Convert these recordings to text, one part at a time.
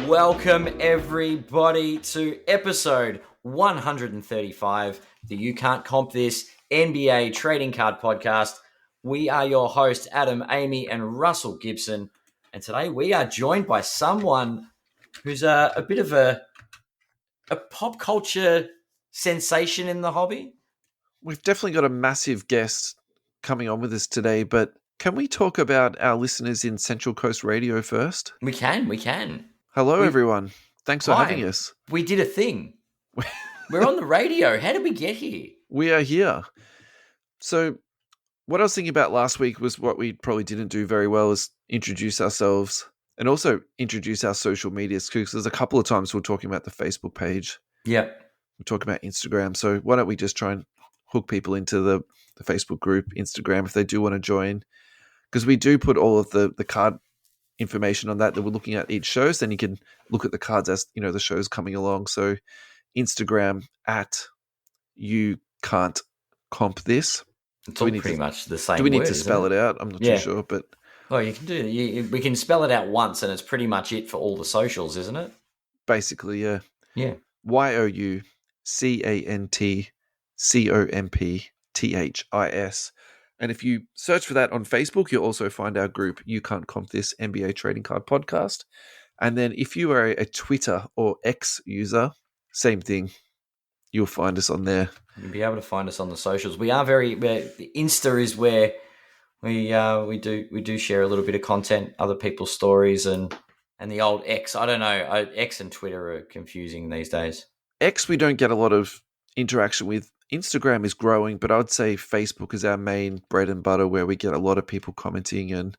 Welcome everybody to episode 135, the You Can't Comp This NBA Trading Card Podcast. We are your hosts, Adam, Amy, and Russell Gibson. And today we are joined by someone who's a bit of a pop culture sensation in the hobby. We've definitely got a massive guest coming on with us today, but can we talk about our listeners in Central Coast Radio first? We can. Hello, everyone. Thanks for having us. We did a thing. We're on the radio. How did we get here? We are here. So what I was thinking about last week was what we probably didn't do very well is introduce ourselves and also introduce our social medias, because there's a couple of times we're talking about the Facebook page. Yep. We're talking about Instagram. So why don't we just try and hook people into the Facebook group, Instagram, if they do want to join, because we do put all of the card information on that we're looking at each show. So then you can look at the cards as, you know, the show's coming along. So Instagram at youcantcompthis. It's all pretty much the same. Do we need word, to spell it out? I'm not too sure, but well, you can do it. We can spell it out once, and it's pretty much it for all the socials, isn't it? Basically, yeah. Yeah. youcantcompthis. And if you search for that on Facebook, you'll also find our group, You Can't Comp This NBA Trading Card Podcast. And then if you are a Twitter or X user, same thing. You'll find us on there. You'll be able to find us on the socials. We are Insta is where we do share a little bit of content, other people's stories, and the old X. I don't know. X and Twitter are confusing these days. X we don't get a lot of interaction with. Instagram is growing, but I'd say Facebook is our main bread and butter, where we get a lot of people commenting and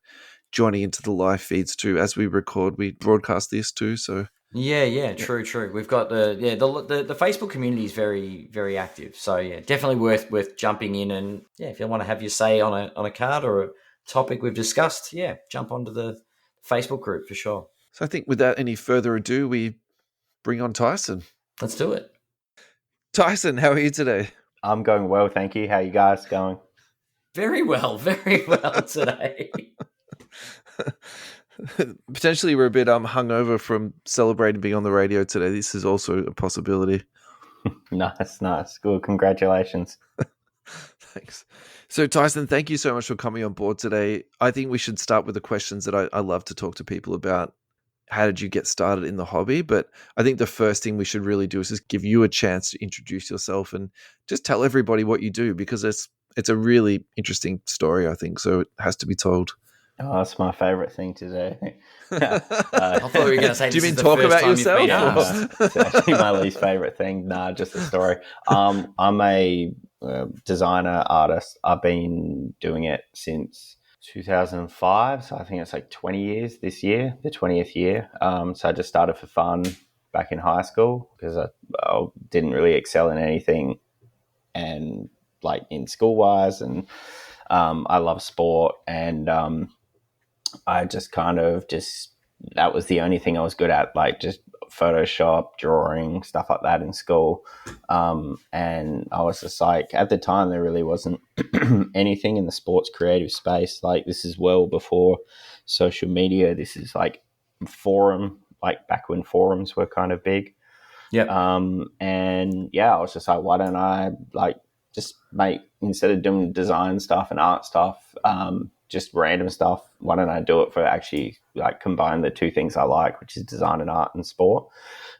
joining into the live feeds too. As we record, we broadcast this too. So yeah, true. We've got the Facebook community is very, very active. So yeah, definitely worth jumping in, and if you want to have your say on a card or a topic we've discussed, jump onto the Facebook group for sure. So I think without any further ado, we bring on Tyson. Let's do it. Tyson, how are you today? I'm going well, thank you. How are you guys going? Very well today. Potentially we're a bit hungover from celebrating being on the radio today. This is also a possibility. Nice. Good, congratulations. Thanks. So Tyson, thank you so much for coming on board today. I think we should start with the questions that I love to talk to people about. How did you get started in the hobby? But I think the first thing we should really do is just give you a chance to introduce yourself and just tell everybody what you do, because it's a really interesting story, I think. So it has to be told. Oh, that's my favorite thing to do. I thought we were going to say, do you mean talk about yourself? It's actually my least favorite thing. Just a story. I'm a designer artist. I've been doing it since 2005, so I think it's like 20 years this year, the 20th year. So I just started for fun back in high school because I didn't really excel in anything, and like in school wise, and I love sport, and I just that was the only thing I was good at, like just Photoshop, drawing, stuff like that in school. And I was just like, at the time, there really wasn't anything in the sports creative space. Like, this is well before social media. This is like forum, like back when forums were kind of big. Yeah. And yeah, I was just like, why don't I just make, instead of doing design stuff and art stuff, just random stuff, why don't I do it for actually like combine the two things I like, which is design and art and sport,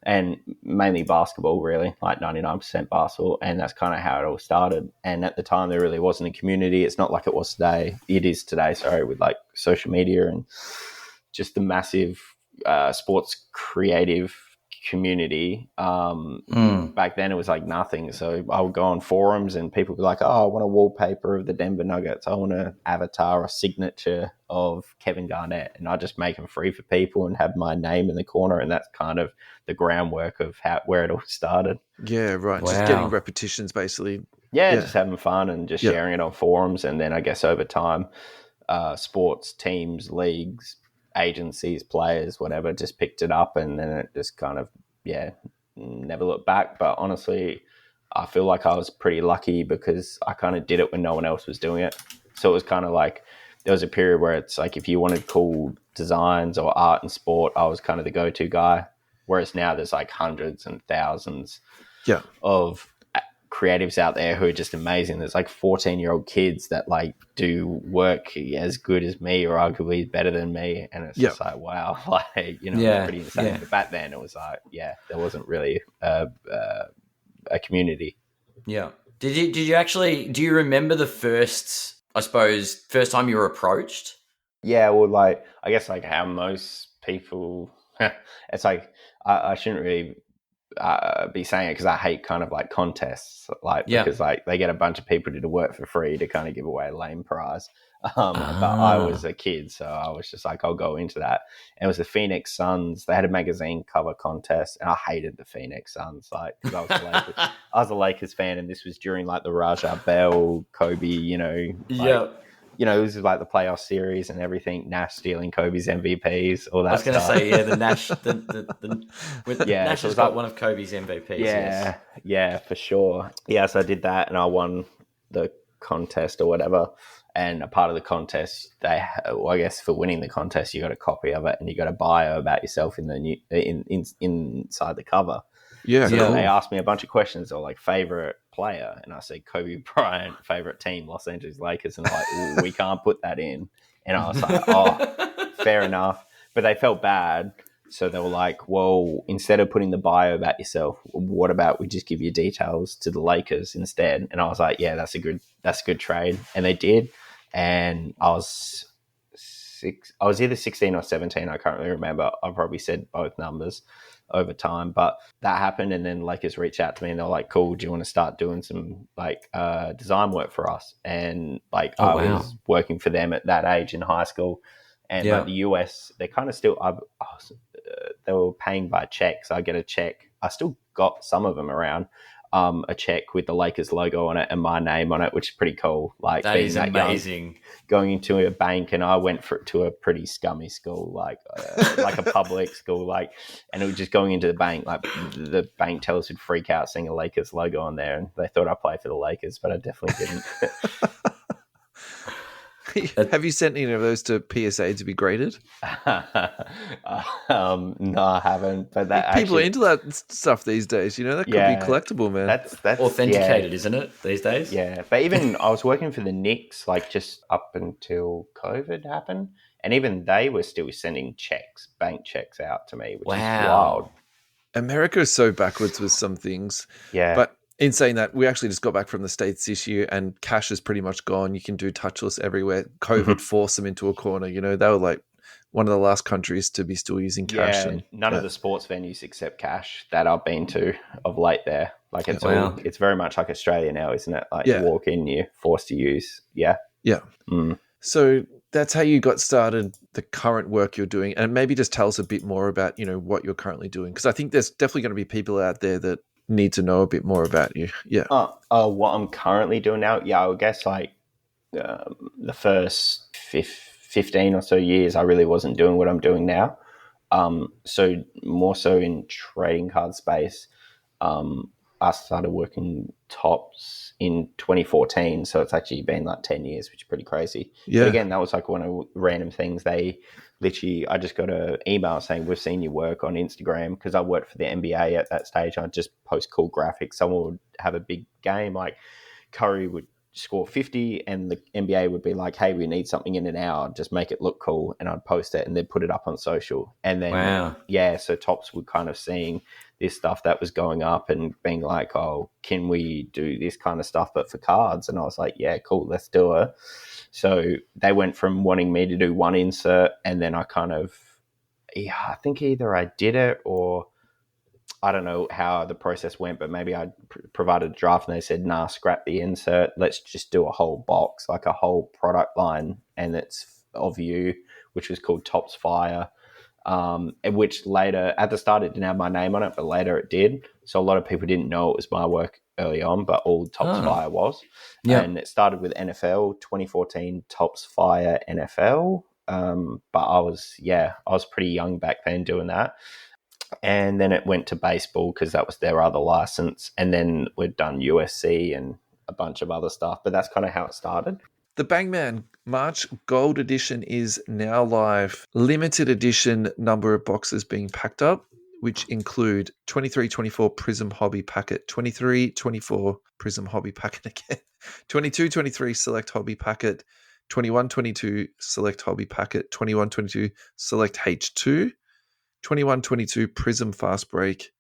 and mainly basketball, really, like 99% basketball. And that's kind of how it all started. And at the time, there really wasn't a community. It's not like it was today. It is today, sorry, with like social media and just the massive sports creative community. Back then it was like nothing. So I would go on forums and people would be like, oh, I want a wallpaper of the Denver Nuggets. I want an avatar or signature of Kevin Garnett. And I just make them free for people and have my name in the corner. And that's kind of the groundwork of where it all started. Yeah, right. Wow. Just getting repetitions, basically. Yeah, just having fun and just sharing it on forums. And then I guess over time, sports teams, leagues, agencies, players, whatever, just picked it up, and then it just kind of, never looked back. But honestly, I feel like I was pretty lucky because I kind of did it when no one else was doing it. So it was kind of like, there was a period where it's like, if you wanted cool designs or art and sport, I was kind of the go-to guy. Whereas now there's like hundreds and thousands Yeah. of creatives out there who are just amazing. There's like 14-year-old kids that like do work as good as me or arguably better than me, and it's just like, wow, like, you know, it's pretty insane. But back then it was like, there wasn't really a community. Yeah. Do you remember the first time you were approached? Yeah, well, like, I guess like how most people, it's like, I shouldn't really be saying it because I hate kind of like contests, like, because like they get a bunch of people to do work for free to kind of give away a lame prize. But I was a kid, so I was just like, I'll go into that. And it was the Phoenix Suns. They had a magazine cover contest, and I hated the Phoenix Suns, like, because I was a Lakers fan, and this was during like the Raja Bell, Kobe, you know, like, you know, this is like the playoff series and everything. Nash stealing Kobe's MVPs, all that. I was going to say, the Nash, Nash so has got one of Kobe's MVPs. Yeah, for sure. Yeah, so I did that, and I won the contest or whatever. And a part of the contest, I guess for winning the contest, you got a copy of it, and you got a bio about yourself inside the cover. Yeah, so cool. They asked me a bunch of questions, or like favorite player, and I said Kobe Bryant, favorite team, Los Angeles Lakers, and like, we can't put that in. And I was like, oh, fair enough. But they felt bad, so they were like, well, instead of putting the bio about yourself, what about we just give you details to the Lakers instead? And I was like, yeah, that's a good trade, and they did. And I was either 16 or 17, I can't really remember. I probably said both numbers over time, but that happened. And then Lakers reached out to me, and they're like, cool, do you want to start doing some like design work for us? And like, was working for them at that age in high school. And like the US, they kind of still, they were paying by check. So I get a check. I still got some of them around, a check with the Lakers logo on it and my name on it, which is pretty cool. Like, that is amazing. Going into a bank, and I went to a pretty scummy school, like a public school, like, and it was just going into the bank, like the bank tellers would freak out seeing a Lakers logo on there, and they thought I played for the Lakers, but I definitely didn't. Have you sent any of those to PSA to be graded? No, I haven't. But that people are into that stuff these days. You know, that could be collectible, man. That's authenticated, isn't it, these days? Yeah, but even I was working for the Knicks, like, just up until COVID happened, and even they were still sending bank checks out to me, which is wild. America is so backwards with some things. Yeah, but in saying that, we actually just got back from the States this year, and cash is pretty much gone. You can do touchless everywhere. COVID forced them into a corner. You know, they were like one of the last countries to be still using cash. Yeah, none of the sports venues accept cash that I've been to of late there. Like, it's very much like Australia now, isn't it? Like, you walk in, you're forced to use. Yeah. So that's how you got started, the current work you're doing, and maybe just tell us a bit more about, you know, what you're currently doing, because I think there's definitely going to be people out there that need to know a bit more about you. What I'm currently doing now, I guess like the first 15 or so years, I really wasn't doing what I'm doing now. So more so in trading card space. I started working tops in 2014, so it's actually been like 10 years, which is pretty crazy. But again, that was like one of random things. I just got an email saying, we've seen your work on Instagram, because I worked for the NBA at that stage. I'd just post cool graphics. Someone would have a big game, like Curry would score 50, and the NBA would be like, hey, we need something in an hour, just make it look cool. And I'd post it and then put it up on social. And then, so Tops would kind of seeing this stuff that was going up and being like, oh, can we do this kind of stuff, but for cards? And I was like, yeah, cool, let's do it. So they went from wanting me to do one insert, and then I kind of, I think either I did it, or I don't know how the process went, but maybe I provided a draft and they said, nah, scrap the insert. Let's just do a whole box, like a whole product line. And it's of you, which was called Tops Fire. Which later, at the start, it didn't have my name on it, but later it did. So a lot of people didn't know it was my work early on, but all Tops Fire was. And it started with NFL, 2014 Tops Fire NFL. But I was pretty young back then doing that. And then it went to baseball because that was their other license. And then we'd done USC and a bunch of other stuff. But that's kind of how it started. The Bangman March Gold Edition is now live. Limited edition number of boxes being packed up. which include 23-24 Prism Hobby Packet, 23-24 Prism Hobby Packet again, 22-23 Select Hobby Packet, 21-22 Select Hobby Packet, 21-22 Select H2, 21-22 Prism Fast Break,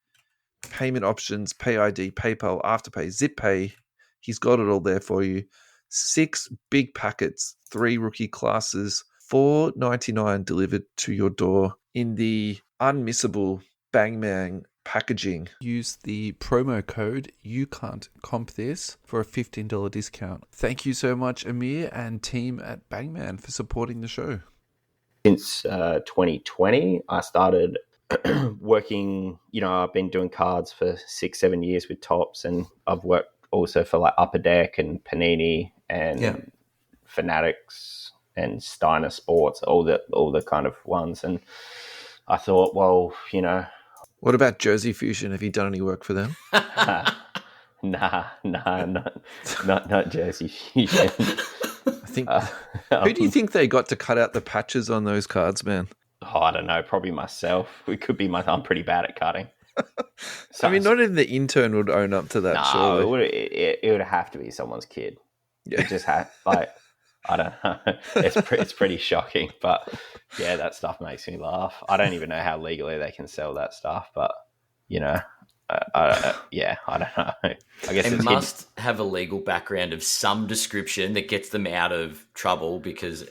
payment options, Pay ID, PayPal, Afterpay, Zip Pay. He's got it all there for you. 6 big packets, 3 rookie classes, $4.99 delivered to your door in the unmissable Bang Bang packaging. Use the promo code youcantcompthis for a $15 discount. Thank you so much, Amir and team at Bangman, for supporting the show. Since 2020, I started working, I've been doing cards for 6-7 years with Topps, and I've worked also for like Upper Deck and Panini and Fanatics and Steiner Sports, all the kind of ones. And I thought, well, What about Jersey Fusion? Have you done any work for them? Nah, not Jersey Fusion. I think. Who do you think they got to cut out the patches on those cards, man? Oh, I don't know. Probably myself. It could be I'm pretty bad at cutting. So, I mean, not even the intern would own up to that. No, surely. It would have to be someone's kid. Yeah. It just I don't know. It's pretty shocking, but yeah, that stuff makes me laugh. I don't even know how legally they can sell that stuff, but I don't know. I guess it must have a legal background of some description that gets them out of trouble because,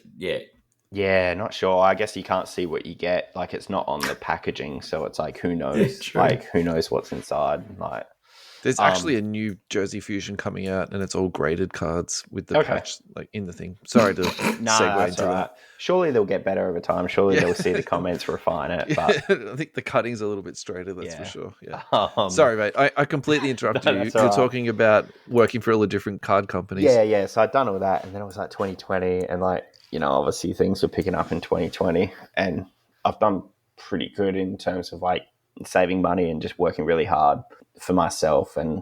Yeah, not sure. I guess you can't see what you get. Like, it's not on the packaging, so it's like, who knows? Like, who knows what's inside? Like, there's actually a new Jersey Fusion coming out, and it's all graded cards with the patch like in the thing. Sorry to segue into that. Surely they'll get better over time. Surely they'll see the comments refine it. But I think the cutting's a little bit straighter. That's for sure. Yeah. Sorry, mate. I completely interrupted you. You're talking about working for all the different card companies. Yeah. So I'd done all that, and then it was like 2020, and like, obviously things were picking up in 2020, and I've done pretty good in terms of like saving money and just working really hard for myself, and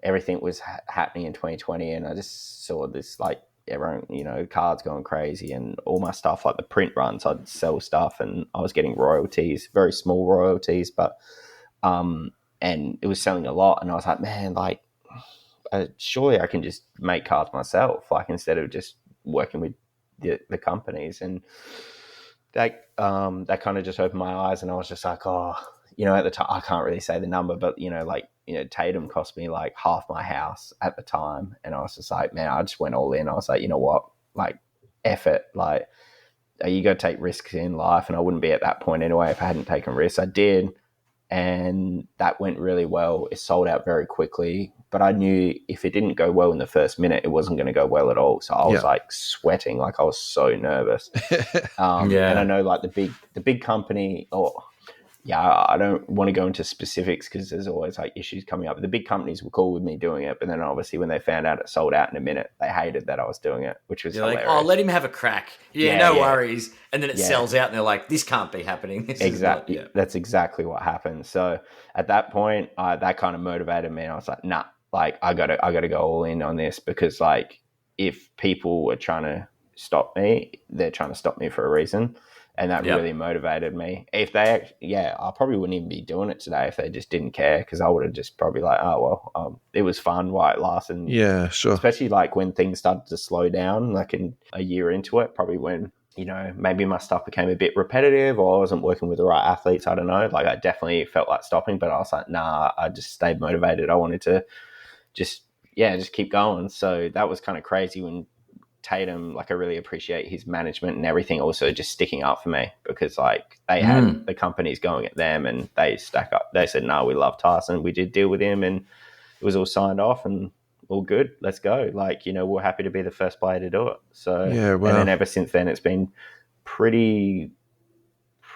everything was happening in 2020, and I just saw this like everyone, cards going crazy, and all my stuff, like the print runs, I'd sell stuff, and I was getting royalties, very small royalties, but and it was selling a lot, and I was like, man, like surely I can just make cards myself, like instead of just working with the companies. And that kind of just opened my eyes, and I was just like, at the time, I can't really say the number, but Tatum cost me like half my house at the time, and I was just like, man, I just went all in. I was like, you know what, like, F it, like, you got to take risks in life, and I wouldn't be at that point anyway if I hadn't taken risks. I did, and that went really well. It sold out very quickly, but I knew if it didn't go well in the first minute, it wasn't going to go well at all. So I was like sweating, like I was so nervous. And I know like the big company, I don't want to go into specifics because there's always like issues coming up. The big companies were cool with me doing it, but then obviously when they found out it sold out in a minute, they hated that I was doing it, which was hilarious. Like, let him have a crack. No worries. And then it sells out, and they're like, this can't be happening. Exactly. That's exactly what happened. So at that point, that kind of motivated me. And I was like, nah, like I gotta go all in on this, because like if people were trying to stop me, they're trying to stop me for a reason. And that really motivated me. If they, I probably wouldn't even be doing it today if they just didn't care, because I would have just probably like, it was fun while it lasted. Yeah, sure. Especially like when things started to slow down, like in a year into it, probably when, maybe my stuff became a bit repetitive, or I wasn't working with the right athletes. I don't know. Like I definitely felt like stopping, but I was like, nah, I just stayed motivated. I wanted to just keep going. So that was kind of crazy when Tatum, like I really appreciate his management and everything also just sticking up for me, because like they had the companies going at them, and they stack up. They said, no, we love Tyson. We did deal with him, and it was all signed off and all good. Let's go. Like, we're happy to be the first player to do it. So, and then ever since then, it's been pretty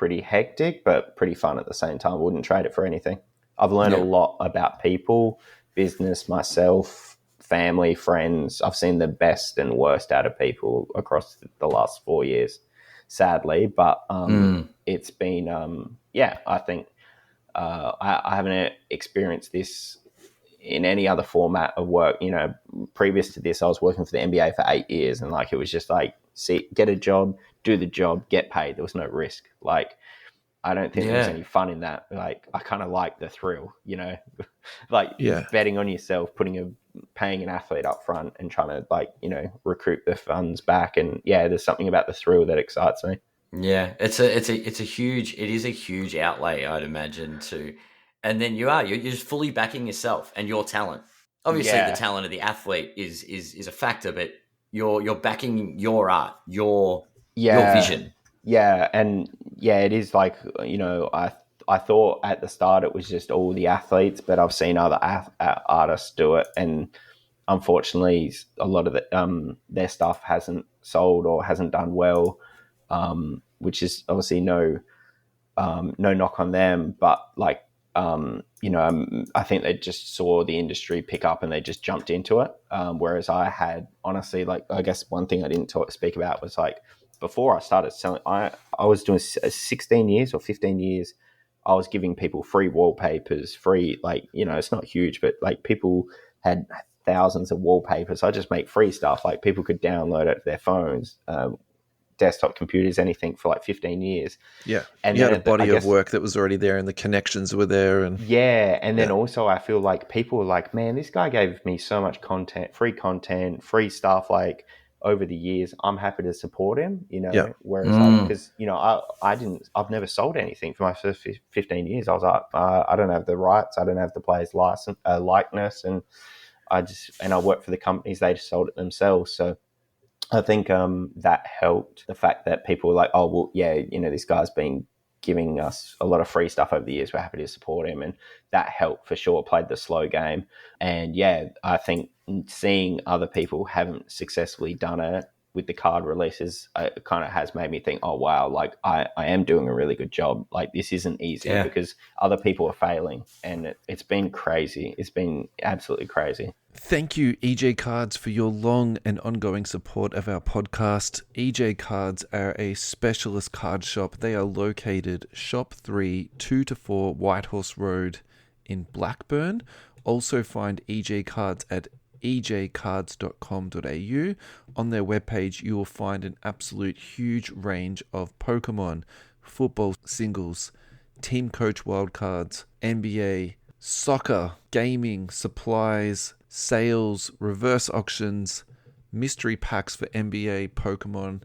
hectic, but pretty fun at the same time. Wouldn't trade it for anything. I've learned a lot about people, business, myself, family, friends. I've seen the best and worst out of people across the last 4 years, sadly. But it's been, I think I haven't experienced this in any other format of work. Previous to this, I was working for the NBA for 8 years, and like it was just like, get a job, do the job, get paid. There was no risk. Like I don't think there was any fun in that. Like, I kind of like the thrill, like betting on yourself, paying an athlete up front and trying to, like, recruit the funds back. And there's something about the thrill that excites me. Yeah, it is a huge outlay, I'd imagine, too. And then you're just fully backing yourself and your talent. Obviously, the talent of the athlete is a factor, but you're backing your art, your vision. Yeah, and it is like, I thought at the start it was just all the athletes, but I've seen other artists do it, and unfortunately, a lot of their stuff hasn't sold or hasn't done well, which is obviously no knock on them, but like, I think they just saw the industry pick up and they just jumped into it. Whereas I had, honestly, like, I guess one thing I didn't speak about was, like, before I started selling, I was doing 16 years or 15 years. I was giving people free wallpapers, free, like, it's not huge, but like people had thousands of wallpapers. I just make free stuff. Like, people could download it to their phones, desktop computers, anything, for like 15 years. Yeah. And you had a body of work that was already there and the connections were there. And then also I feel like people were like, man, this guy gave me so much content, free stuff, like, over the years. I'm happy to support him, whereas like, because, I've never sold anything for my first 15 years. I was like, I don't have the rights. I don't have the player's license, likeness. And I work for the companies. They just sold it themselves. So I think that helped, the fact that people were like, oh, well, this guy's been giving us a lot of free stuff over the years. We're happy to support him. And that helped for sure, played the slow game. And I think seeing other people haven't successfully done it with the card releases, it kind of has made me think, oh, wow, like I am doing a really good job. Like, this isn't easy because other people are failing. And it's been crazy. It's been absolutely crazy. Thank you, EJ Cards, for your long and ongoing support of our podcast. EJ Cards are a specialist card shop. They are located Shop 3, 2-4 Whitehorse Road in Blackburn. Also find EJ Cards at ejcards.com.au. On their webpage, you will find an absolute huge range of Pokemon, football singles, team coach wildcards, NBA, soccer, gaming, supplies, sales, reverse auctions, mystery packs for NBA, Pokemon.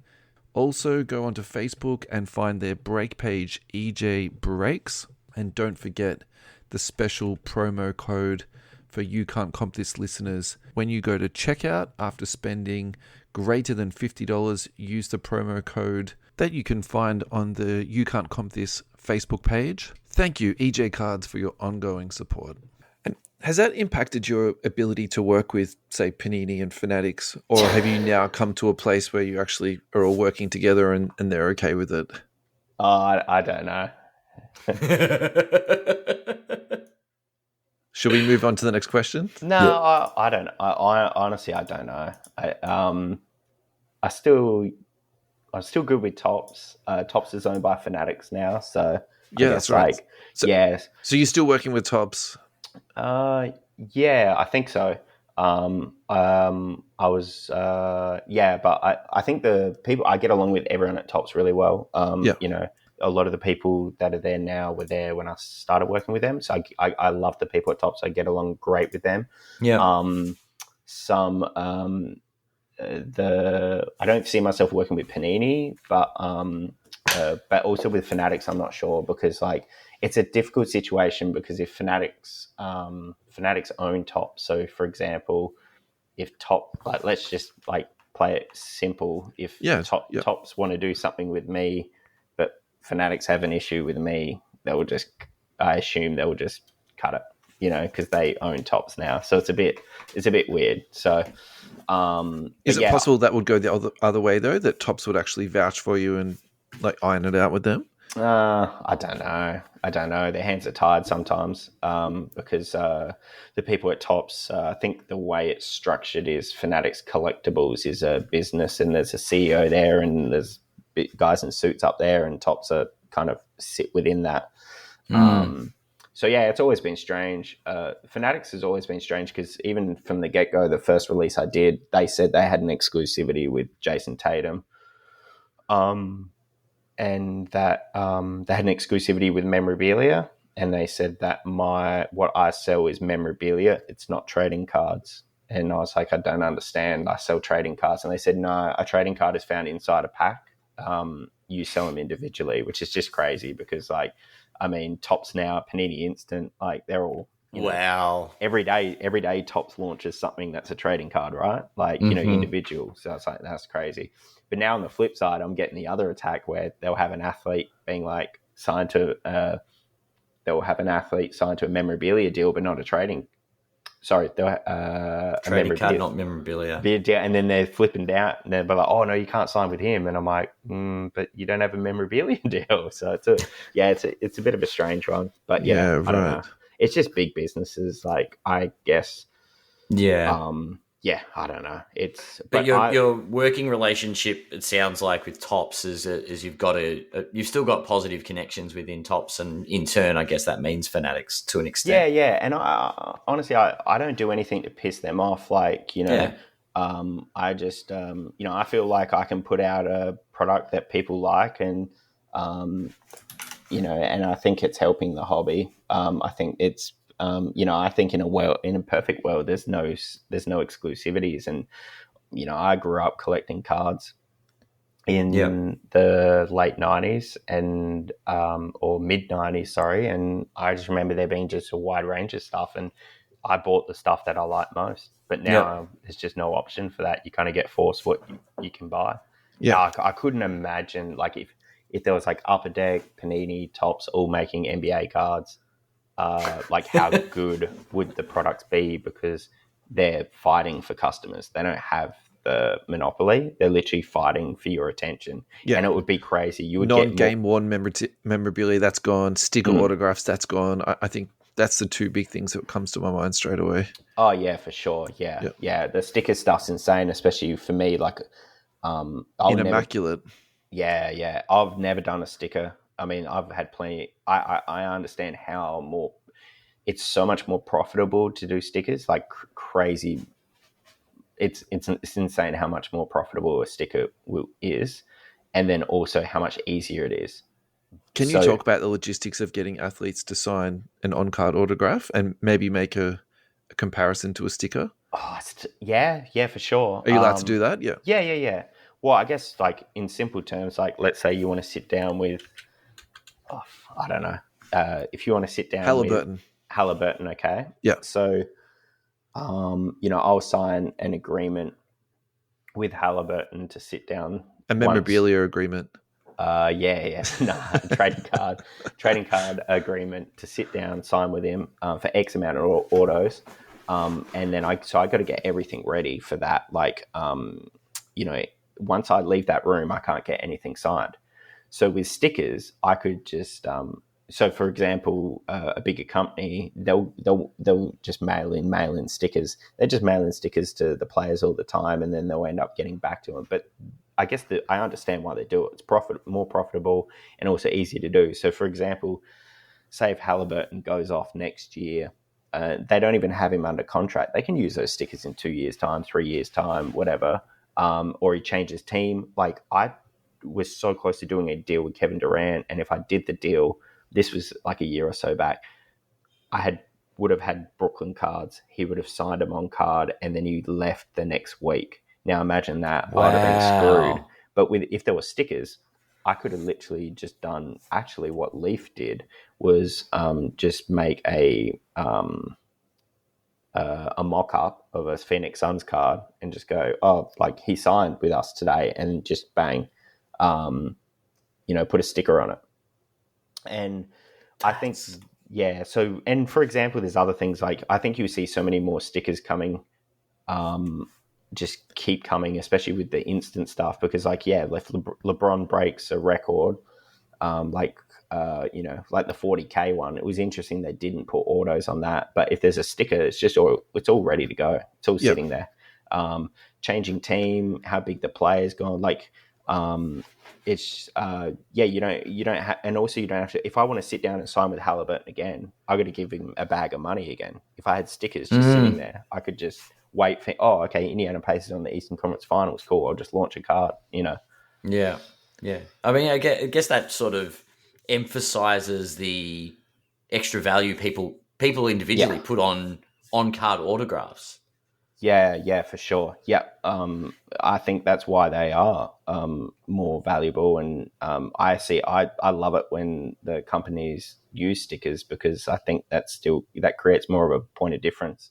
Also, go onto Facebook and find their break page, EJ Breaks. And don't forget the special promo code for You Can't Comp This listeners. When you go to checkout, after spending greater than $50, use the promo code that you can find on the You Can't Comp This Facebook page. Thank you, EJ Cards, for your ongoing support. And has that impacted your ability to work with, say, Panini and Fanatics? Or have you now come to a place where you actually are all working together and they're okay with it? I don't know. Should we move on to the next question? No, yeah. I don't. I honestly, I don't know. I'm still good with Tops. Tops is owned by Fanatics now, so that's right. Like, so you're still working with Tops? Yeah, I think so. I was, but I think the people, I get along with everyone at Tops really well. A lot of the people that are there now were there when I started working with them. So I love the people at Tops. I get along great with them. Yeah. I don't see myself working with Panini, but also with Fanatics, I'm not sure, because like it's a difficult situation, because if Fanatics own Tops. So for example, if let's just like play it simple. If Tops want to do something with me, Fanatics have an issue with me, I assume they will just cut it, because they own Tops now. So it's a bit weird. So, is it possible that would go the other way though, that Tops would actually vouch for you and like iron it out with them? I don't know. Their hands are tied sometimes, because the people at Tops, I think the way it's structured is Fanatics Collectibles is a business, and there's a CEO there, and there's guys in suits up there, and Tops are kind of sit within that. So it's always been strange. Fanatics has always been strange, because even from the get-go, the first release I did, they said they had an exclusivity with Jason Tatum. and that they had an exclusivity with memorabilia, and they said that what I sell is memorabilia. It's not trading cards. And I was like, I don't understand. I sell trading cards. And they said, no, a trading card is found inside a pack. You sell them individually, which is just crazy because, like, I mean, Topps now, Panini Instant, like they're all, wow. Every day Topps launches something that's a trading card, right? Like, individual. So it's like, that's crazy. But now on the flip side, I'm getting the other attack where they'll have an athlete being like they'll have an athlete signed to a memorabilia deal, but not a trading. Sorry, they'll a Trading card, not memorabilia. Yeah, and then they're flipping out, and they're like, "Oh no, you can't sign with him." And I'm like, "But you don't have a memorabilia deal." So it's a bit of a strange one. But yeah, right. I don't know. It's just big businesses, like, I guess. Yeah. Yeah, I don't know. But your working relationship, it sounds like, with Topps is you've still got positive connections within Topps, and in turn, I guess that means Fanatics to an extent. Yeah. And I honestly, I don't do anything to piss them off. Like, I just, I feel like I can put out a product that people like, and, and I think it's helping the hobby. I think it's, I think in a perfect world, there's no exclusivities. And, I grew up collecting cards in the late 90s and, or mid 90s, sorry. And I just remember there being just a wide range of stuff, and I bought the stuff that I like most. But now there's just no option for that. You kind of get forced what you can buy. Yeah. I couldn't imagine, like, if there was like Upper Deck, Panini, Topps all making NBA cards, like how good would the products be? Because they're fighting for customers. They don't have the monopoly. They're literally fighting for your attention. Yeah. And it would be crazy. You would non-game worn memorabilia, that's gone. Sticker autographs, that's gone. I think that's the two big things that comes to my mind straight away. Oh yeah, for sure. Yeah. The sticker stuff's insane, especially for me. Like, immaculate. Yeah. I've never done a sticker. I mean, I've had plenty. I understand how it's so much more profitable to do stickers. Like, crazy. It's insane how much more profitable a sticker is, and then also how much easier it is. Can you talk about the logistics of getting athletes to sign an on-card autograph and maybe make a comparison to a sticker? Oh, yeah, for sure. Are you allowed to do that? Yeah. Yeah. Well, I guess, like, in simple terms, like, let's say you want to sit down with, I don't know, if you want to sit down with Halliburton, okay? Yeah. So, I'll sign an agreement with Halliburton to sit down. A memorabilia agreement. Yeah. No, trading card agreement to sit down, sign with him for X amount of autos. And then I got to get everything ready for that. Like, once I leave that room, I can't get anything signed. So with stickers, I could just, so for example, a bigger company, they'll just mail in stickers. They just mail in stickers to the players all the time, and then they'll end up getting back to them. But I guess I understand why they do it. It's more profitable and also easier to do. So for example, say if Halliburton goes off next year, they don't even have him under contract. They can use those stickers in 2 years' time, 3 years' time, whatever. Or he changes team. Like, I was so close to doing a deal with Kevin Durant, and if I did the deal, this was like a year or so back, would have had Brooklyn cards. He would have signed them on card, and then he left the next week. Now imagine that. Wow. I'd have been screwed. But if there were stickers, I could have literally just done, actually what Leaf did was just make a mock-up of a Phoenix Suns card and just go, like, he signed with us today, and just bang, put a sticker on it. And I think, yeah. So, and for example, there's other things, like, I think you see so many more stickers coming, just keep coming, especially with the instant stuff, because, like, yeah, LeBron breaks a record, like the 40K one. It was interesting they didn't put autos on that, but if there's a sticker, it's all ready to go. It's all sitting there. Changing team, how big the player's gone, like, it's you don't have, and also you don't have to. If I want to sit down and sign with Halliburton again, I got to give him a bag of money again. If I had stickers just sitting there, I could just wait for, okay, Indiana Pacers on the Eastern Conference Finals, cool, I'll just launch a card, Yeah. Yeah. I mean, I guess that sort of emphasizes the extra value people individually Yeah. put on card autographs. Yeah, for sure. Yeah, I think that's why they are more valuable, and I love it when the companies use stickers because I think that creates more of a point of difference.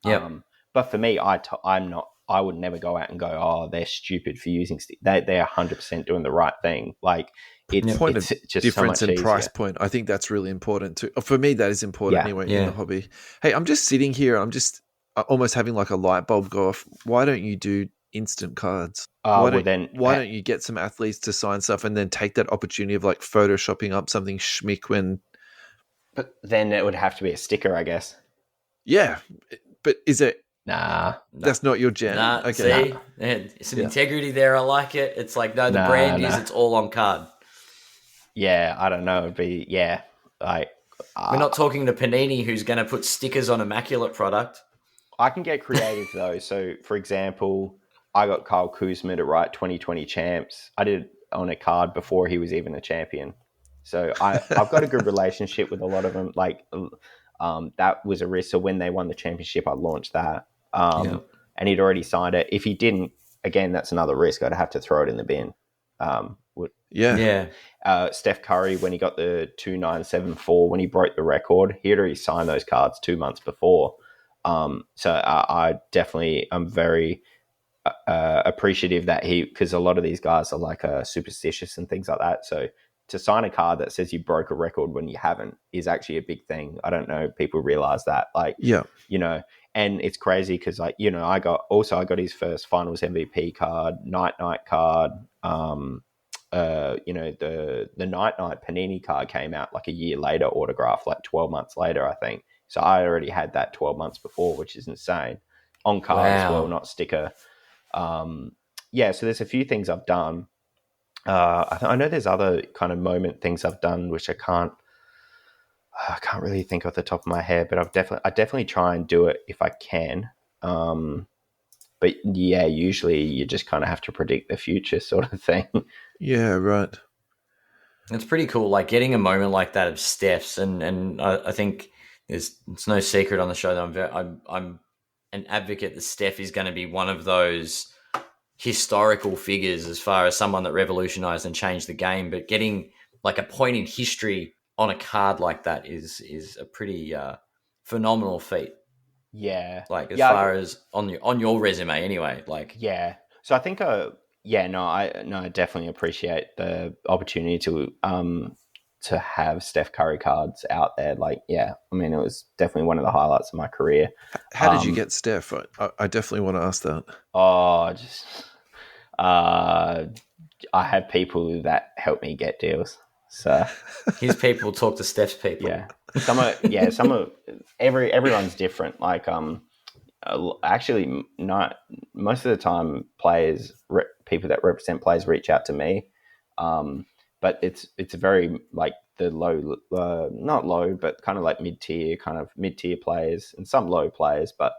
Yeah. But for me, I'm not. I would never go out and go, "Oh, they're stupid for using stick." They're 100% doing the right thing. Like Point it's of just so difference much in price easier. point. I think that's really important too. For me, that is important Yeah, anyway in Yeah. the hobby. Hey, I'm just sitting here. I'm just almost having like a light bulb go off. Why don't you do instant cards? well then, Why don't you get some athletes to sign stuff and then take that opportunity of like photoshopping up something schmick when but then it would have to be a sticker, I guess. yeah, but is it Nah, that's not your jam? Nah, Okay. see? And some Yeah. integrity there. I like it. It's like, no, the Nah, brand is nah. it's all on card. Yeah, I don't know. It'd be like We're not talking to Panini who's going to put stickers on immaculate product. I can get creative though. So, for example, I got Kyle Kuzma to write 2020 champs. I did it on a card before he was even a champion. So I've got a good relationship with a lot of them. Like that was a risk. So when they won the championship, I launched that, and he'd already signed it. If he didn't, again, that's another risk. I'd have to throw it in the bin. Yeah. Steph Curry, when he got the 2974, when he broke the record, he had already signed those cards 2 months before. So I definitely am very appreciative that because a lot of these guys are like superstitious and things like that. So to sign a card that says you broke a record when you haven't is actually a big thing. I don't know if people realize that. Like, Yeah. And it's crazy because I got his first finals MVP card, night card. The night Panini card came out like a year later, autographed like 12 months later, I think. So I already had that 12 months before, which is insane. On card as well, not sticker. So there's a few things I've done. I know there's other kind of moment things I've done, which I can't really think off the top of my head, but I definitely try and do it if I can. But yeah, usually you just kind of have to predict the future sort of thing. Yeah, right. It's pretty cool, like getting a moment like that of Steph's, and I think it's no secret on the show that I'm an advocate that Steph is going to be one of those historical figures as far as someone that revolutionized and changed the game. But getting like a point in history on a card like that is a pretty phenomenal feat. Yeah, like as far as on your resume anyway. Like yeah. So I think I definitely appreciate the opportunity to have Steph Curry cards out there. Like, yeah, I mean, it was definitely one of the highlights of my career. How did you get Steph? I definitely want to ask that. Oh, just I have people that help me get deals. So his people talk to Steph's people. Yeah, everyone's different. Like actually, not most of the time, people that represent players reach out to me. But it's very like the low, not low, but kind of like mid tier players and some low players. But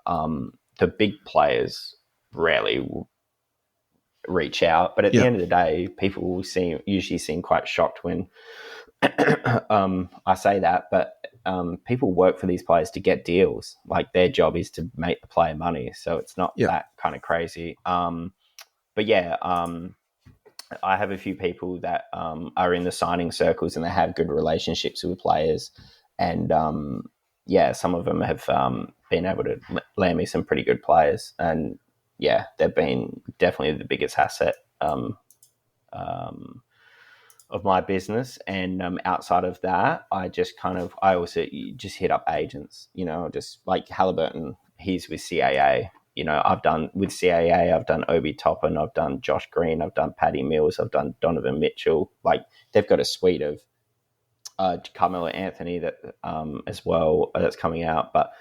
the big players rarely will reach out. But at the end of the day, people will usually seem quite shocked when I say that. But people work for these players to get deals. Like their job is to make the player money. So it's not that kind of crazy. But yeah, I have a few people that are in the signing circles and they have good relationships with players. And some of them have been able to land me some pretty good players. And yeah, they've been definitely the biggest asset of my business. And outside of that, I also just hit up agents, just like Halliburton, he's with CAA. I've done with CAA, I've done Obi Toppin, I've done Josh Green, I've done Patty Mills, I've done Donovan Mitchell. Like they've got a suite of Carmelo Anthony that as well that's coming out, but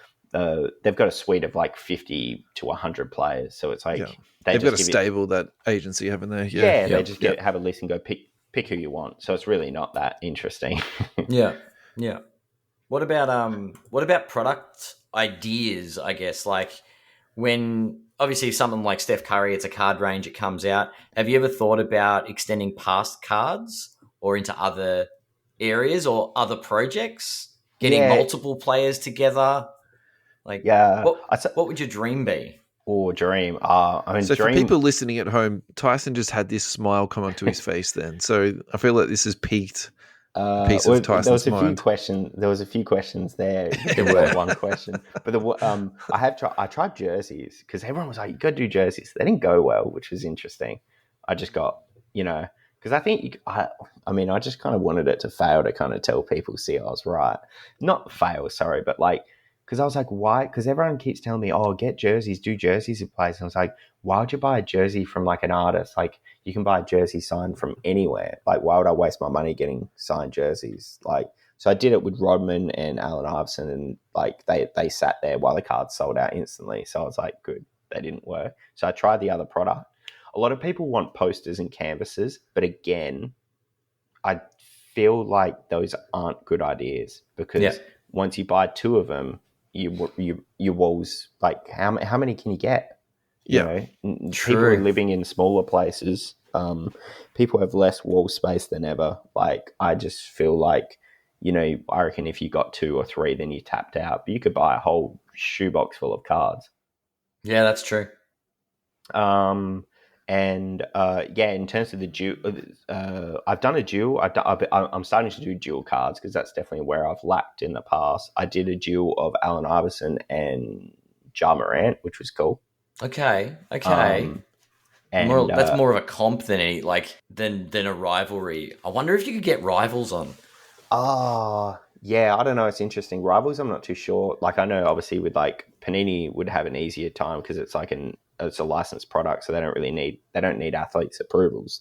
they've got a suite of like 50 to 100 players. So it's like they've got a stable that agency, haven't they? They just have a list and go pick who you want. So it's really not that interesting. Yeah. What about product ideas? I guess like when obviously something like Steph Curry, it's a card range, it comes out. Have you ever thought about extending past cards or into other areas or other projects? Getting Yeah, multiple players together? Like, yeah. what would your dream be? Or Dream. I mean, So for Dream. people listening at home, Tyson just had this smile come onto his face then. So I feel like this has piqued a piece of Tyson's mind. There was a few questions there. There were one question, but I tried jerseys because everyone was like, "You got to do jerseys." They didn't go well, which was interesting. I just got, because I think I mean, I just kind of wanted it to fail to kind of tell people, see, I was right. Not fail, sorry, but like, because I was like, why? Because everyone keeps telling me, "Oh, get jerseys, do jerseys in place." And I was like, why would you buy a jersey from like an artist? Like, you can buy a jersey signed from anywhere. Like, why would I waste my money getting signed jerseys? Like, so I did it with Rodman and Allen Iverson, and like they sat there while the cards sold out instantly. So I was like, good, they didn't work. So I tried the other product. A lot of people want posters and canvases, but again, I feel like those aren't good ideas because once you buy two of them, your walls, like how many can you get? People are living in smaller places. People have less wall space than ever. Like, I just feel like, I reckon if you got two or three, then you tapped out. But you could buy a whole shoebox full of cards. Yeah, that's true. In terms of the dual, I've done a dual. I'm starting to do dual cards because that's definitely where I've lacked in the past. I did a dual of Allen Iverson and Ja Morant, which was cool. Okay. And That's more of a comp than a rivalry. I wonder if you could get rivals on. Yeah, I don't know. It's interesting. Rivals, I'm not too sure. Like, I know obviously with like Panini would have an easier time because it's like it's a licensed product, so they don't need athletes' approvals.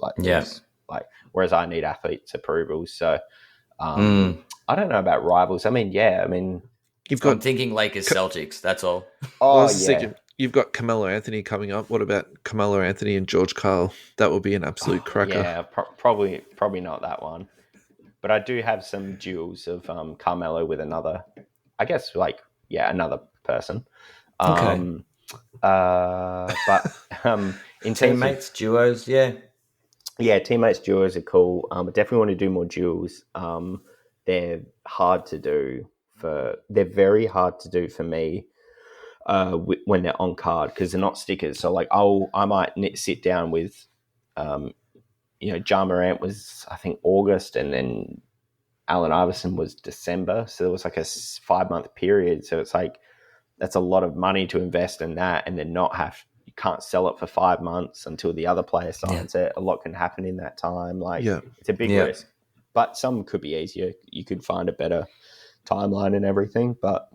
Whereas I need athletes' approvals. So I don't know about rivals. I mean, I'm thinking Lakers Celtics. That's all. You've got Carmelo Anthony coming up. What about Carmelo Anthony and George Karl? That will be an absolute cracker. Yeah, probably not that one. But I do have some duels of Carmelo with another, I guess, another person. Okay. But in teammates, duos, yeah, teammates, duos are cool. I definitely want to do more duels. They're hard to do they're very hard to do for me when they're on card because they're not stickers. So like, I might sit down with, Ja Morant was, I think, August, and then Allen Iverson was December. So there was like a 5-month period. So it's like, that's a lot of money to invest in that, and then you can't sell it for 5 months until the other player signs it. A lot can happen in that time. It's a big risk, but some could be easier. You could find a better timeline and everything, but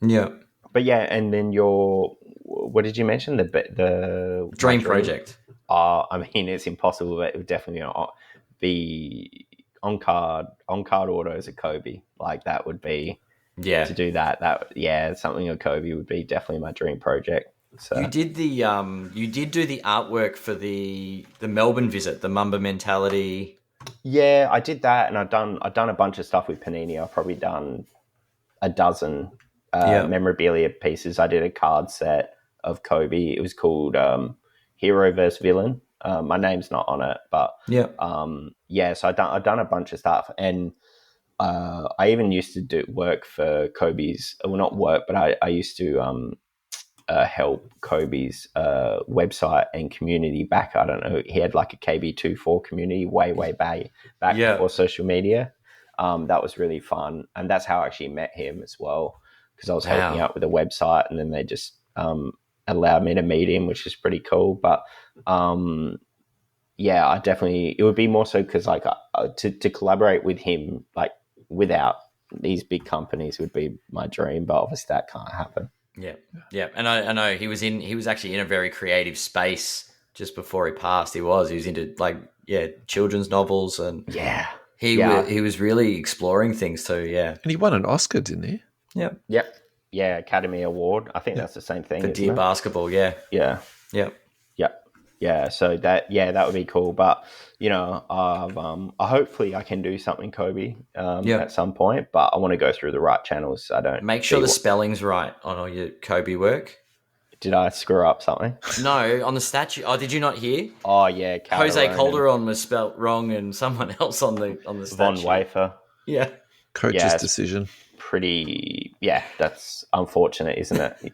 and then what did you mention? The dream project. I mean, it's impossible, but it would definitely be on card autos of Kobe. Like, that would be to do that. Something of Kobe would be definitely my dream project. So you did do the artwork for the Melbourne visit, the Mamba Mentality. Yeah, I did that, and I've done a bunch of stuff with Panini. I've probably done a dozen memorabilia pieces. I did a card set of Kobe. It was called Hero vs Villain. My name's not on it, but so I've done a bunch of stuff, and I even used to do work for Kobe's. Well, not work, but I used to help Kobe's website and community back. I don't know. He had like a KB24 community way back before social media. That was really fun, and that's how I actually met him as well, because I was helping out with the website, and then they just allowed me to meet him, which is pretty cool. But I definitely, it would be more so because like to collaborate with him, like without these big companies, would be my dream, but obviously that can't happen. Yeah. And I know he was actually in a very creative space just before he passed. He was into children's novels, and he was really exploring things too. Yeah. And he won an Oscar, didn't he? Yep. Yeah, Academy Award. I think that's the same thing. For Dear Basketball, yeah. Yeah. So that would be cool. But hopefully I can do something Kobe at some point. But I want to go through the right channels. So I don't make sure the spelling's right on all your Kobe work. Did I screw up something? No, on the statue. Oh, did you not hear? Oh yeah, Jose Calderon Calderon was spelt wrong, and someone else on the and statue. Von Wafer. Yeah. Coach's decision. Pretty. Yeah, that's unfortunate, isn't it?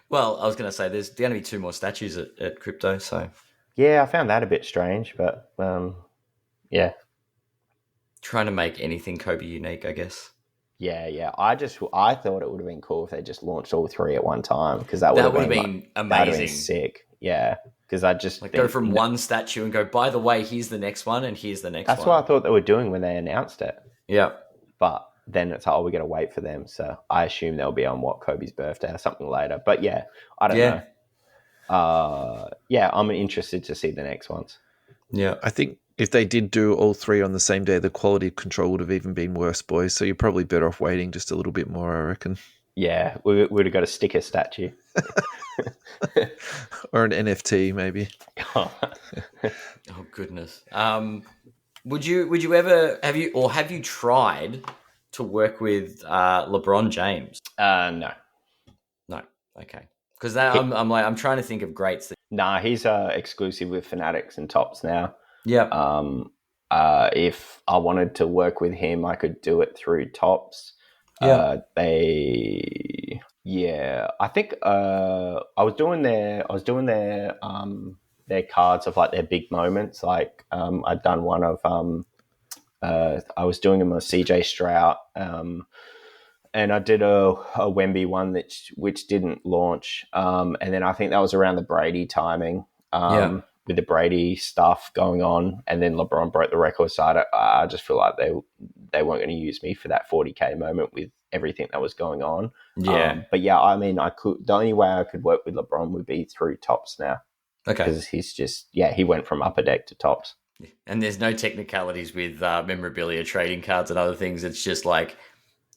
Well, I was going to say there's going to be 2 more statues at Crypto, so Yeah, I found that a bit strange, but yeah. Trying to make anything Kobe unique, I guess. Yeah. I thought it would have been cool if they just launched all 3 at one time, because that would have been amazing. That would have been sick. Yeah, because I just go from one statue and go, by the way, here's the next one, and here's the next one. That's what I thought they were doing when they announced it. Yeah. But then it's, we got to wait for them. So I assume they'll be on Kobe's birthday or something later. But yeah, I don't know. I'm interested to see the next ones. Yeah. I think if they did do all 3 on the same day, the quality control would have even been worse, boys. So you're probably better off waiting just a little bit more, I reckon. Yeah, we would have got a sticker statue. Or an NFT, maybe. Oh goodness. Would you ever have you tried to work with LeBron James? No. Okay. Because I'm trying to think of greats. Nah, he's exclusive with Fanatics and Tops now. Yeah. If I wanted to work with him, I could do it through Tops. Yeah. I think I was doing their cards of like their big moments. Like I'd done one of I was doing them on CJ Stroud, and I did a Wemby one which didn't launch, and then I think that was around the Brady timing. With the Brady stuff going on, and then LeBron broke the record. So I just feel like they weren't going to use me for that 40K moment with everything that was going on. Yeah. But yeah, I mean, the only way I could work with LeBron would be through Tops now. Okay. Because he's just, he went from Upper Deck to Tops. And there's no technicalities with memorabilia, trading cards, and other things. It's just like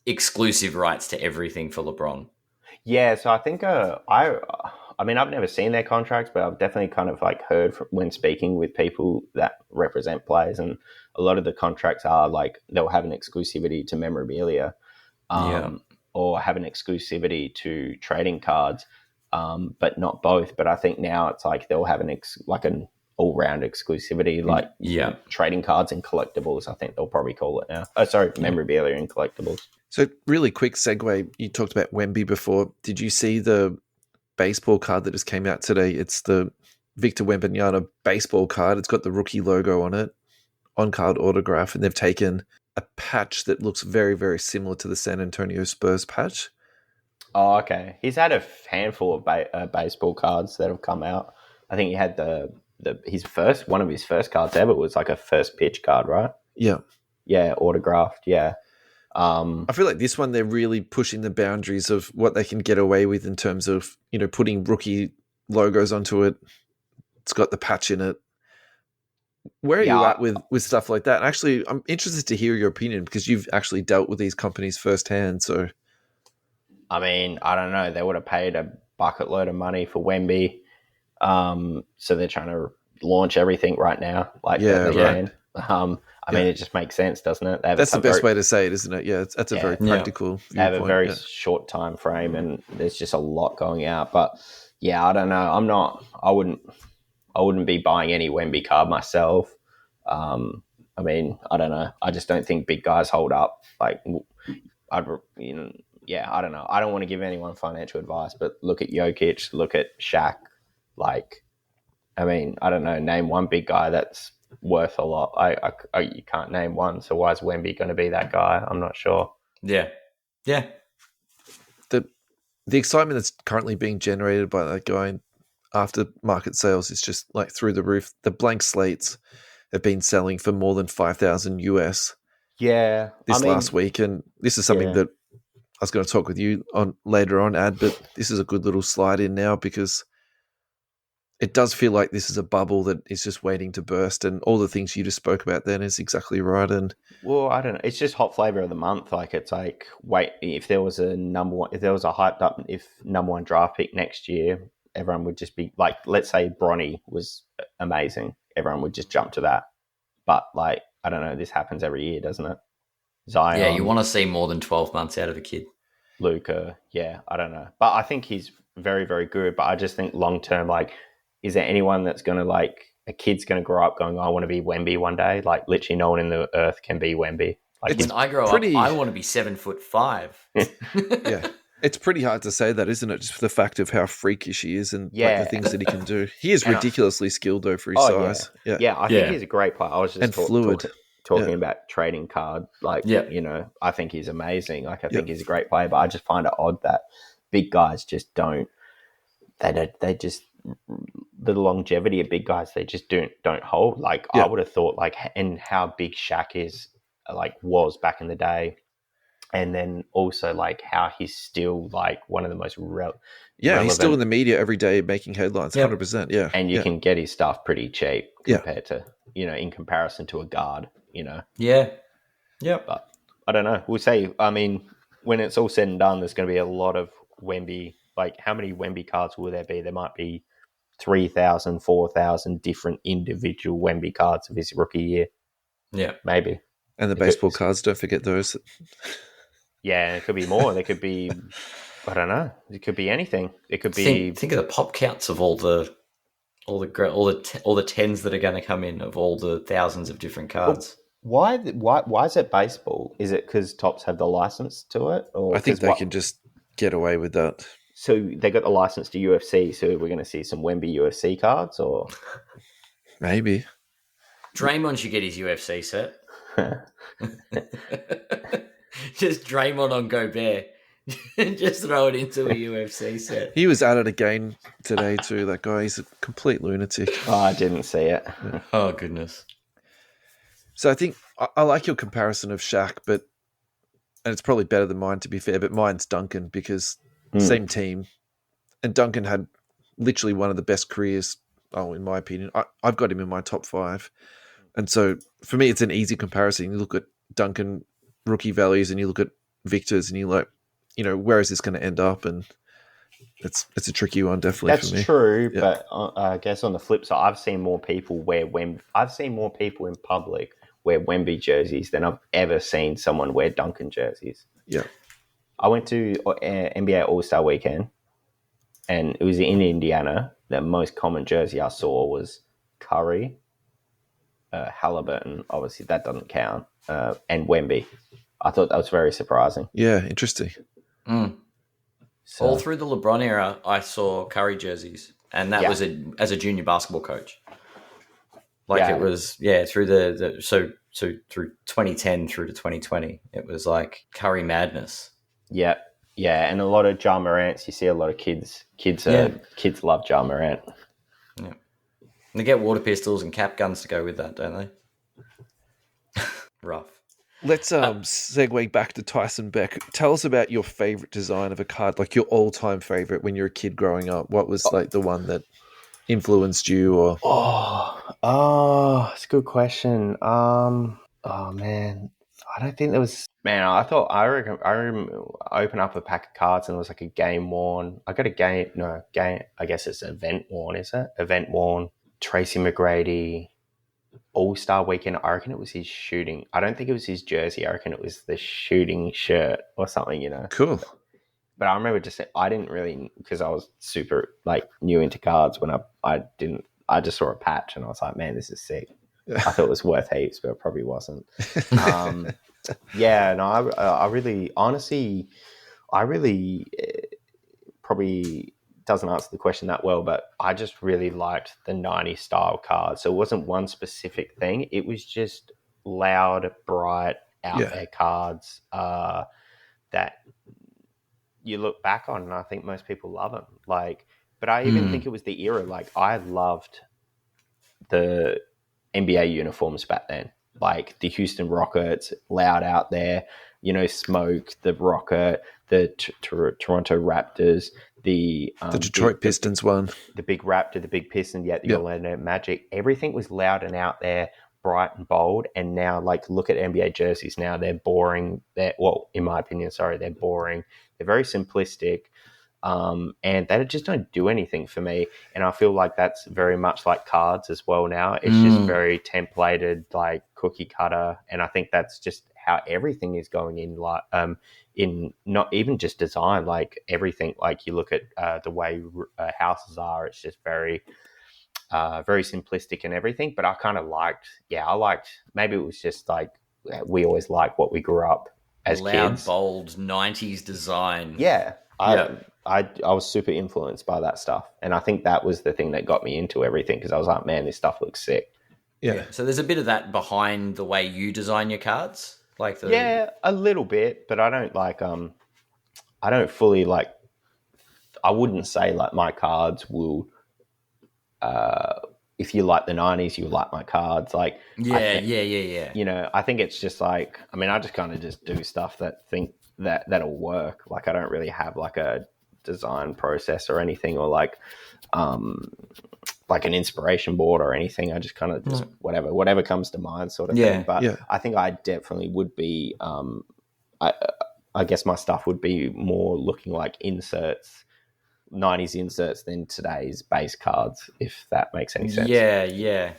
exclusive rights to everything for LeBron. Yeah, so I think I mean, I've never seen their contracts, but I've definitely kind of like heard when speaking with people that represent players, and a lot of the contracts are like they'll have an exclusivity to memorabilia, or have an exclusivity to trading cards, but not both. But I think now it's like they'll have an all-round exclusivity, like trading cards and collectibles. I think they'll probably call it now. Oh, sorry, memorabilia and collectibles. So really quick segue. You talked about Wemby before. Did you see the baseball card that just came out today? It's the Victor Wembanyama baseball card. It's got the rookie logo on it, on-card autograph, and they've taken a patch that looks very, very similar to the San Antonio Spurs patch. Oh, okay. He's had a handful of baseball cards that have come out. I think he had one of his first cards ever was like a first pitch card, right? Yeah. Yeah, autographed, yeah. I feel like this one, they're really pushing the boundaries of what they can get away with in terms of, putting rookie logos onto it. It's got the patch in it. Where are you at with stuff like that? Actually, I'm interested to hear your opinion because you've actually dealt with these companies firsthand. So, I mean, I don't know. They would have paid a bucket load of money for Wemby. So they're trying to launch everything right now. Like, right. I mean, it just makes sense, doesn't it? That's the best way to say it, isn't it? Yeah, that's a very practical viewpoint. They have a very short time frame, and there's just a lot going out. But yeah, I don't know. I wouldn't be buying any Wemby card myself. I mean, I don't know. I just don't think big guys hold up. Like, I don't know. I don't want to give anyone financial advice, but look at Jokic, look at Shaq. Like, I mean, I don't know. Name one big guy that's worth a lot. You can't name one. So why is Wemby going to be that guy? I'm not sure. Yeah. The excitement that's currently being generated by that guy after market sales is just like through the roof. The blank slates have been selling for more than 5,000 US. Yeah, last week, and this is something that I was going to talk with you on later on, Ad. But this is a good little slide in now because it does feel like this is a bubble that is just waiting to burst, and all the things you just spoke about then is exactly right. And well, I don't know. It's just hot flavor of the month. Like, it's like, wait, if there was a hyped up, if number one draft pick next year, everyone would just be like, let's say Bronny was amazing. Everyone would just jump to that. But like, I don't know. This happens every year, doesn't it? Zion. Yeah, you want to see more than 12 months out of a kid. Luka. Yeah, I don't know. But I think he's very, very good. But I just think long term, like, is there anyone that's going to like a kid's going to grow up going, I want to be Wemby one day? Like, literally, no one in the earth can be Wemby. Like, when I grow up, I want to be 7'5". Yeah. It's pretty hard to say that, isn't it? Just for the fact of how freakish he is and like the things that he can do. He is ridiculously skilled though for his size. Yeah. I think he's a great player. I was just fluid. talking about trading card. Like, you know, I think he's amazing. Like, I think he's a great player, but I just find it odd that big guys just don't. They just the longevity of big guys. They just don't hold. Like, I would have thought, like, and how big Shaq is, like, was back in the day. And then also, like, how he's still, like, one of the most relevant. He's still in the media every day making headlines, 100%, yeah. And you can get his stuff pretty cheap compared to, you know, in comparison to a guard, you know. Yeah. Yeah. But I don't know. We'll say, I mean, when it's all said and done, there's going to be a lot of Wemby. Like, how many Wemby cards will there be? There might be 3,000, 4,000 different individual Wemby cards of his rookie year. Yeah. Maybe. And the baseball cards, don't forget those. Yeah, it could be more. There could be, I don't know. It could be anything. It could be. Think of the pop counts of all the tens that are going to come in of all the thousands of different cards. Why is it baseball? Is it because Topps have the license to it? Or I think they can just get away with that. So they got the license to UFC, so we're going to see some Wemby UFC cards, or maybe Draymond should get his UFC set. Just Draymond on Gobert. Just throw it into a UFC set. He was at it again today too. That guy, he's a complete lunatic. Oh, I didn't see it. Oh, goodness. So I think I like your comparison of Shaq, and it's probably better than mine to be fair, but mine's Duncan because same team. And Duncan had literally one of the best careers, in my opinion. I've got him in my top 5. And so for me, it's an easy comparison. You look at Duncan rookie values and you look at Victor's and you're like, you know, where is this going to end up? And it's a tricky one, definitely. That's for me. true, but I guess on the flip side, I've seen more people in public wear Wemby jerseys than I've ever seen someone wear Duncan jerseys. Yeah. I went to NBA All-Star Weekend, and it was in Indiana. The most common jersey I saw was Curry, Halliburton. Obviously, that doesn't count, and Wemby. I thought that was very surprising. Yeah, interesting. So, all through the LeBron era, I saw Curry jerseys, and that was as a junior basketball coach. It was through through 2010 through to 2020, it was like Curry madness. Yeah, and a lot of Ja Morants. You see a lot of kids love Ja Morant. Yeah, and they get water pistols and cap guns to go with that, don't they? Rough. Let's segue back to Tyson Beck. Tell us about your favorite design of a card, like your all-time favorite when you're a kid growing up. What was like the one that influenced you? Or it's a good question. Man, I don't think there was. Man, I remember open up a pack of cards and it was like a game worn. I got a game. I guess it's event worn. Is it event worn? Tracy McGrady. All-Star Weekend, I reckon it was his shooting. I don't think it was his jersey. I reckon it was the shooting shirt or something, you know. Cool. But I remember I didn't really, because I was super like new into cards when I just saw a patch and I was like, man, this is sick. I thought it was worth heaps, but it probably wasn't. I really, honestly, probably doesn't answer the question that well, but I just really liked the 90s style cards. So it wasn't one specific thing. It was just loud, bright, out there cards that you look back on, and I think most people love them. Like, but I even think it was the era. Like, I loved the NBA uniforms back then. Like the Houston Rockets, loud out there, you know, Smoke, the Rocket, the Toronto Raptors, the Detroit Pistons one, the big Raptor, the big Piston, the Orlando Magic. Everything was loud and out there, bright and bold. And now, like, look at NBA jerseys now. They're boring. In my opinion, they're boring. They're very simplistic. And they just don't do anything for me. And I feel like that's very much like cards as well now. It's just very templated, like cookie cutter. And I think that's just how everything is going in, like in not even just design, like everything. Like you look at the way houses are, it's just very very simplistic and everything. But I kind of liked, maybe it was just like we always liked what we grew up as Loud, kids. bold 90s design. Yeah. Yeah. I was super influenced by that stuff. And I think that was the thing that got me into everything, because I was like, man, this stuff looks sick. Yeah. So there's a bit of that behind the way you design your cards, like the Yeah, a little bit, but I don't like I don't fully like, I wouldn't say like my cards will if you like the 90s, you like my cards. Like yeah. you know, I think it's just like, I mean, I just kind of just do stuff that think that'll work. Like I don't really have like a design process or anything, or like an inspiration board or anything. I just kind of just whatever comes to mind sort of thing. But I think I definitely would be I guess my stuff would be more looking like inserts, 90s inserts, than today's base cards, if that makes any sense. Yeah.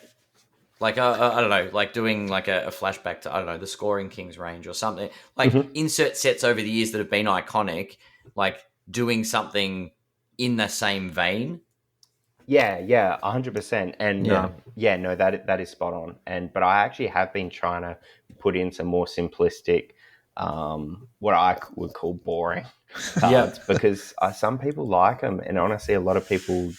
Like I don't know, like doing like a flashback to, I don't know, the Scoring Kings range or something. Like insert sets over the years that have been iconic, like doing something in the same vein. Yeah, 100%. And no, that is spot on. But I actually have been trying to put in some more simplistic, what I would call boring cards, because some people like them, and honestly, a lot of people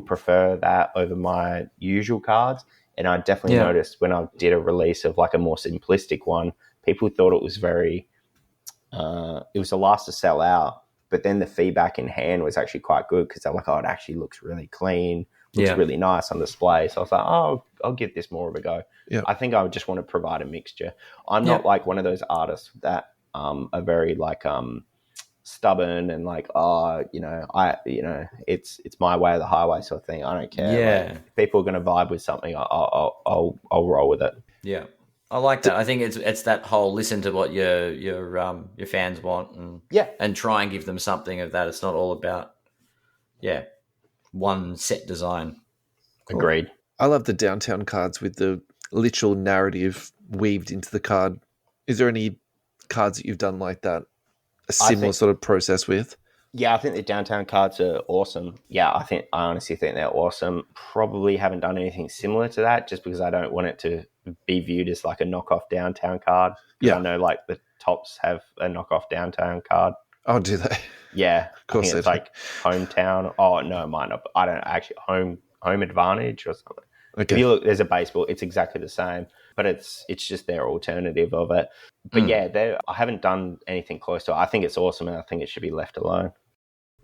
prefer that over my usual cards. And I definitely noticed when I did a release of like a more simplistic one, people thought it was very, it was the last to sell out. But then the feedback in hand was actually quite good, because they're like, oh, it actually looks really clean, looks really nice on display. So I was like, oh, I'll give this more of a go. Yeah. I think I would just want to provide a mixture. I'm not like one of those artists that are very like stubborn and like, it's my way or the highway sort of thing. I don't care. Yeah. Like, if people are going to vibe with something, I'll roll with it. Yeah. I like that. I think it's that whole listen to what your fans want, and try and give them something of that. It's not all about one set design. Cool. Agreed. I love the downtown cards with the literal narrative weaved into the card. Is there any cards that you've done like that? A similar sort of process with? Yeah, I think the downtown cards are awesome. Yeah, I honestly think they're awesome. Probably haven't done anything similar to that, just because I don't want it to be viewed as like a knockoff downtown card. Yeah, I know like the tops have a knockoff downtown card. Oh, do they? Yeah, of course. It's like hometown. Oh no, it might not. I don't actually home advantage or something. Okay. If you look, there's a baseball. It's exactly the same, but it's just their alternative of it. But I haven't done anything close to it. I think it's awesome, and I think it should be left alone.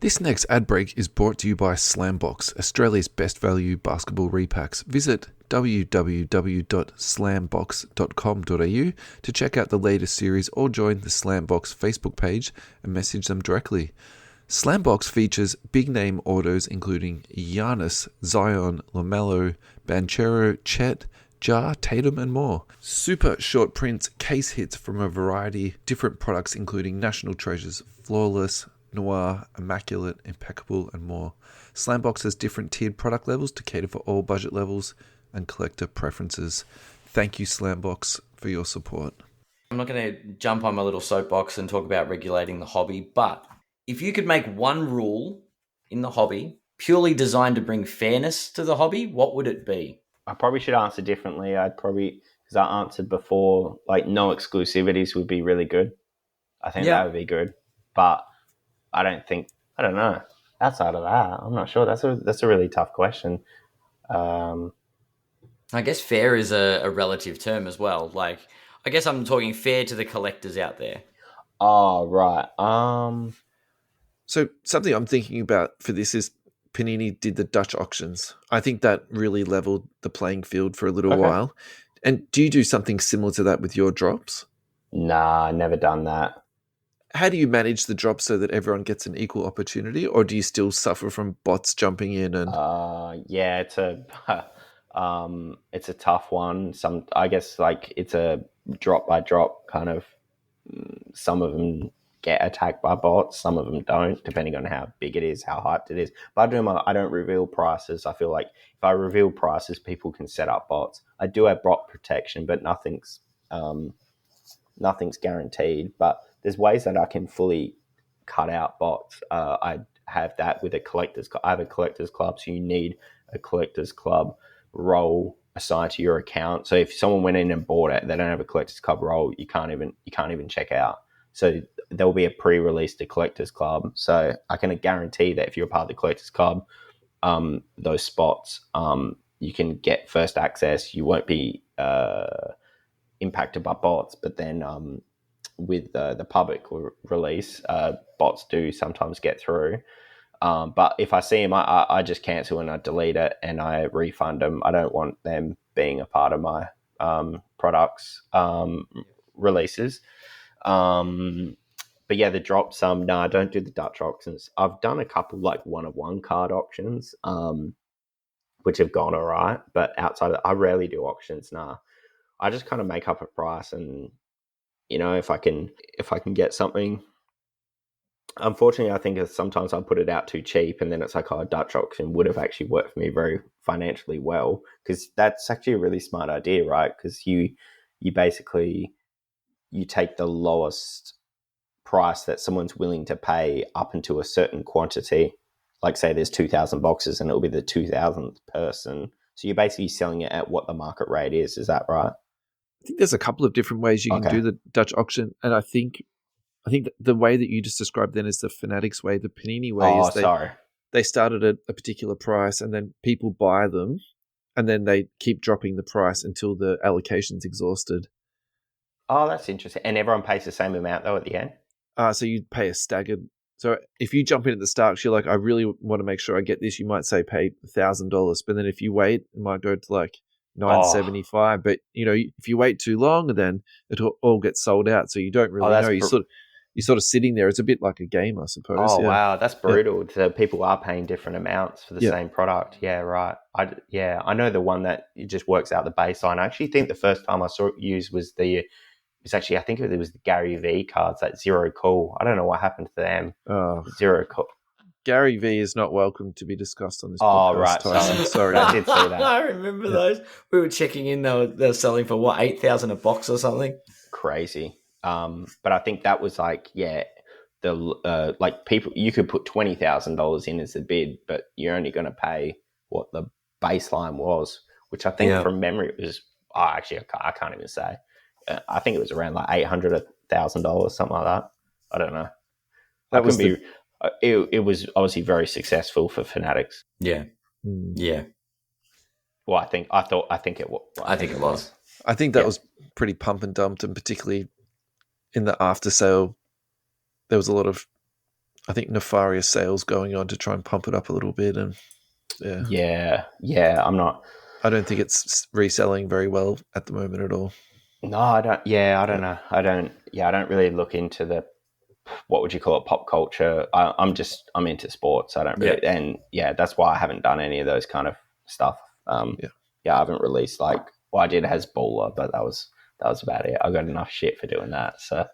This next ad break is brought to you by Slambox, Australia's best value basketball repacks. Visit www.slambox.com.au to check out the latest series, or join the Slambox Facebook page and message them directly. Slambox features big-name autos including Giannis, Zion, LaMelo, Banchero, Chet, Ja, Tatum, and more. Super short prints, case hits from a variety of different products including National Treasures, Flawless, Noir, Immaculate, Impeccable, and more. Slambox has different tiered product levels to cater for all budget levels and collector preferences. Thank you, Slambox, for your support. I'm not going to jump on my little soapbox and talk about regulating the hobby, but if you could make one rule in the hobby purely designed to bring fairness to the hobby, what would it be? I probably should answer differently. Because I answered before, like no exclusivities would be really good. I think that would be good. But I don't know. Outside of that, I'm not sure. That's a really tough question. I guess fair is a relative term as well. Like, I guess I'm talking fair to the collectors out there. Oh, right. So something I'm thinking about for this is Panini did the Dutch auctions. I think that really leveled the playing field for a little while. And do you do something similar to that with your drops? Nah, never done that. How do you manage the drops so that everyone gets an equal opportunity, or do you still suffer from bots jumping in? And yeah, it's a tough one. I guess like it's a drop by drop kind of. Some of them get attacked by bots, some of them don't, depending on how big it is, how hyped it is. But I don't reveal prices. I feel like if I reveal prices, people can set up bots. I do have bot protection, but nothing's Nothing's guaranteed, but there's ways that I can fully cut out bots. I have that with a collector's club. I have a collector's club, so you need a collector's club role assigned to your account. So if someone went in and bought it, they don't have a collector's club role, you can't even check out. So there'll be a pre-release to collector's club. So I can guarantee that if you're part of the collector's club, those spots, you can get first access. You won't be impacted by bots, but then with the public release, bots do sometimes get through. But if I see them, I just cancel and I delete it and I refund them. I don't want them being a part of my products releases. But yeah, the drops, no, I don't do the Dutch auctions. I've done a couple like one-of-one card auctions, which have gone all right. But outside of I rarely do auctions. Nah, I just kind of make up a price, and if I can get something. Unfortunately, I think sometimes I put it out too cheap, and then it's like, a Dutch auction would have actually worked for me very financially well, because that's actually a really smart idea, right? Because you basically you take the lowest price that someone's willing to pay up into a certain quantity. Like say there's 2,000 boxes, and it'll be the 2,000th person. So you're basically selling it at what the market rate is. Is that right? I think there's a couple of different ways you can do the Dutch auction, and I think the way that you just described then is the Fanatics way. The Panini way is they started at a particular price, and then people buy them, and then they keep dropping the price until the allocation's exhausted. Oh, that's interesting. And everyone pays the same amount though at the end? So you'd pay a staggered. So if you jump in at the start, you're like, I really want to make sure I get this, you might say pay $1,000. But then if you wait, it might go to like $975. But if you wait too long, then it'll all get sold out. So you don't really know. You're sort of sitting there. It's a bit like a game, I suppose. Oh, yeah. Wow. That's brutal. So people are paying different amounts for the same product. Yeah, right. I know the one that it just works out the baseline. I actually think the first time I saw it used was I think it was the Gary V cards, that Zero Cool. I don't know what happened to them. Oh. Zero Cool. Gary V is not welcome to be discussed on this podcast. Oh, right. Tyson. Sorry. I did see that. I remember those. We were checking in. They're selling for what, 8,000 a box or something? Crazy. But I think that was like, people, you could put $20,000 in as a bid, but you're only going to pay what the baseline was, which I think from memory it was, I can't even say. I think it was around like $800, $1,000, something like that. I don't know. It was obviously very successful for Fanatics. Yeah. Yeah. Well, I think it was. I think it was. I think that was pretty pump and dumped, and particularly in the after sale, there was a lot of, I think, nefarious sales going on to try and pump it up a little bit. And I don't think it's reselling very well at the moment at all. No, I don't. Yeah, I don't know. I don't really look into the, what would you call it, pop culture. I'm into sports. I don't really, and that's why I haven't done any of those kind of stuff. I haven't released I did Hezbollah, but that was about it. I got enough shit for doing that. So,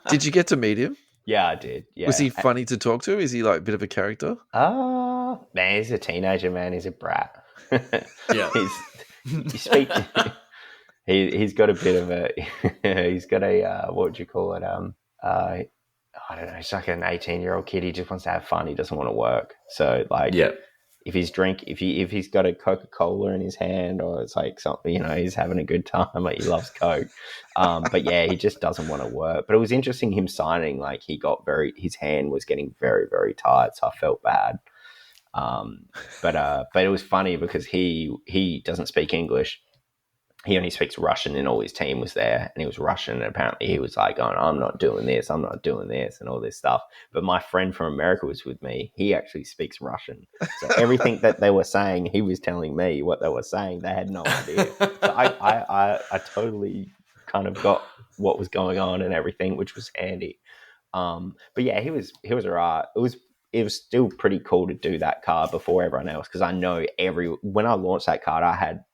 did you get to meet him? Yeah, I did. Yeah. Was he funny to talk to? Is he like a bit of a character? Man, he's a teenager. Man, he's a brat. Yeah, He's got a bit of a. He's got a what would you call it? I don't know. He's like an 18-year-old kid. He just wants to have fun. He doesn't want to work. So if he's got a Coca-Cola in his hand, or it's like something, he's having a good time. Like, he loves Coke. But he just doesn't want to work. But it was interesting him signing. Like, his hand was getting very, very tired. So I felt bad. But it was funny because he doesn't speak English. He only speaks Russian, and all his team was there, and he was Russian, and apparently he was like going, I'm not doing this, and all this stuff. But my friend from America was with me. He actually speaks Russian. So everything that they were saying, he was telling me what they were saying. They had no idea. So I totally kind of got what was going on and everything, which was handy. But yeah, he was all right. It was still pretty cool to do that card before everyone else, because I know when I launched that card, I had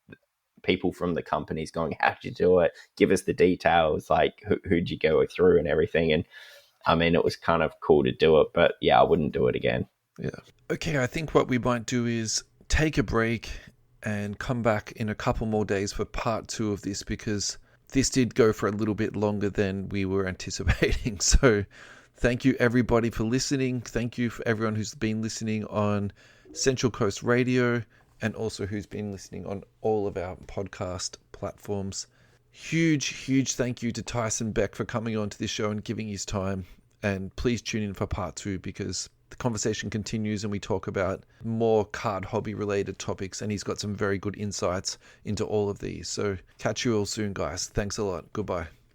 people from the companies going, how did you do it? Give us the details, like who'd you go through and everything. And I mean, it was kind of cool to do it, but I wouldn't do it again. Yeah. Okay, I think what we might do is take a break and come back in a couple more days for part 2 of this, because this did go for a little bit longer than we were anticipating. So thank you everybody for listening. Thank you for everyone who's been listening on Central Coast Radio and also who's been listening on all of our podcast platforms. Huge thank you to Tyson Beck for coming on to this show and giving his time. And please tune in for part 2 because the conversation continues and we talk about more card hobby related topics, and he's got some very good insights into all of these. So catch you all soon, guys. Thanks a lot. Goodbye.